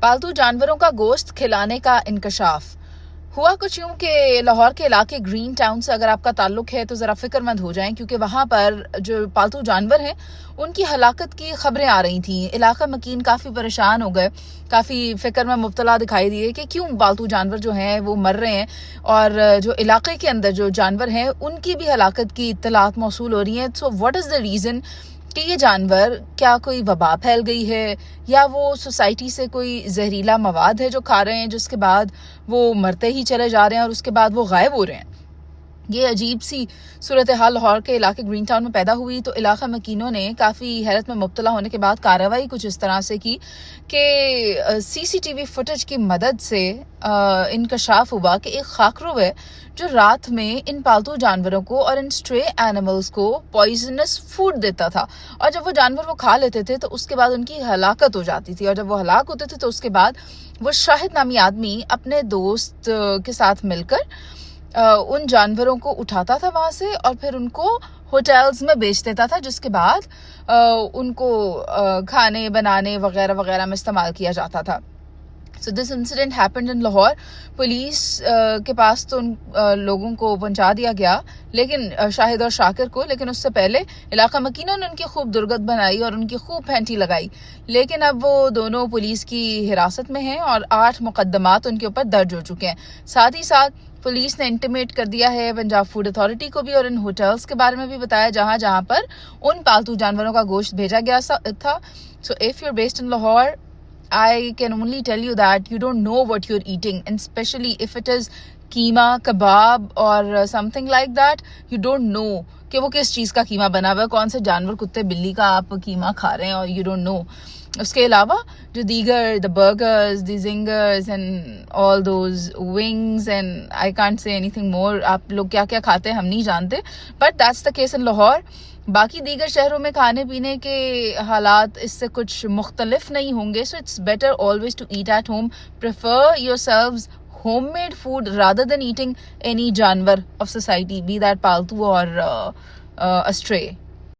पालतू जानवरों का गोश्त खिलाने का इंकशाफ। हुआ कुछ यूं कि लाहौर के इलाके ग्रीन टाउन से अगर आपका ताल्लुक है तो ज़रा फिक्रमंद हो जाएं, क्योंकि वहाँ पर जो पालतू जानवर हैं उनकी हलाकत की खबरें आ रही थी। इलाका मकीन काफ़ी परेशान हो गए, काफ़ी फिक्र में मुब्तला दिखाई दिए कि क्यों पालतू जानवर जो हैं वो मर रहे हैं, और जो इलाके के अंदर जो जानवर हैं उनकी भी हलाकत की इत्तलात मौसूल हो रही हैं। So what is the reason कि ये जानवर, क्या कोई वबा फैल गई है या वो सोसाइटी से कोई जहरीला मवाद है जो खा रहे हैं, जिसके बाद वो मरते ही चले जा रहे हैं और उसके बाद वो गायब हो रहे हैं। ये अजीब सी सूरत हाल लाहौर के इलाके ग्रीन टाउन में पैदा हुई तो इलाका मकीनों ने काफ़ी हैरत में मुब्तला होने के बाद कार्रवाई कुछ इस तरह से की कि सीसीटीवी फुटेज की मदद से इंकशाफ हुआ कि एक खाकरू है जो रात में इन पालतू जानवरों को और इन स्ट्रे एनिमल्स को पॉइजनस फूड देता था, और जब वो जानवर वो खा लेते थे तो उसके बाद उनकी हलाकत हो जाती थी, और जब वो हलाक होते थे तो उसके बाद वो शाहिद नामी आदमी अपने दोस्त के साथ मिलकर उन जानवरों को उठाता था वहां से और फिर उनको होटल्स में बेच देता था, जिसके बाद उनको खाने बनाने वगैरह वगैरह में इस्तेमाल किया जाता था। So this incident happened in Lahore. Police के पास तो उन लोगों को पहुंचा दिया गया, लेकिन शाहिद और शाकिर को, लेकिन उससे पहले इलाका मकीनों ने उनकी खूब दुर्गत बनाई और उनकी खूब फैंटी लगाई। लेकिन अब वो दोनों पुलिस की हिरासत में हैं और 8 मुकदमात उनके ऊपर दर्ज हो चुके हैं। साथ ही साथ पुलिस ने इंटीमेट कर दिया है पंजाब फूड अथॉरिटी को भी और इन होटल्स के बारे में भी बताया जहां जहां पर उन पालतू जानवरों का गोश्त भेजा गया था। So if you are based in Lahore, I can only tell you that you don't know what you're eating, and especially if it is कीमा कबाब और something like that, you don't know कि वो किस चीज़ का कीमा बना हुआ है, कौन से जानवर कुत्ते बिल्ली का आप कीमा खा रहे हैं, और यू डोंट नो। उसके अलावा जो दीगर the burgers, the zingers and all those wings and I can't say anything more, आप लोग क्या क्या खाते हैं हम नहीं जानते, but that's the case in Lahore. बाकी दीगर शहरों में खाने पीने के हालात इससे कुछ मुख्तलिफ नहीं होंगे। So it's better always to eat at home, prefer yourselves homemade food rather than eating any जानवर of society, be that पालतू or a stray.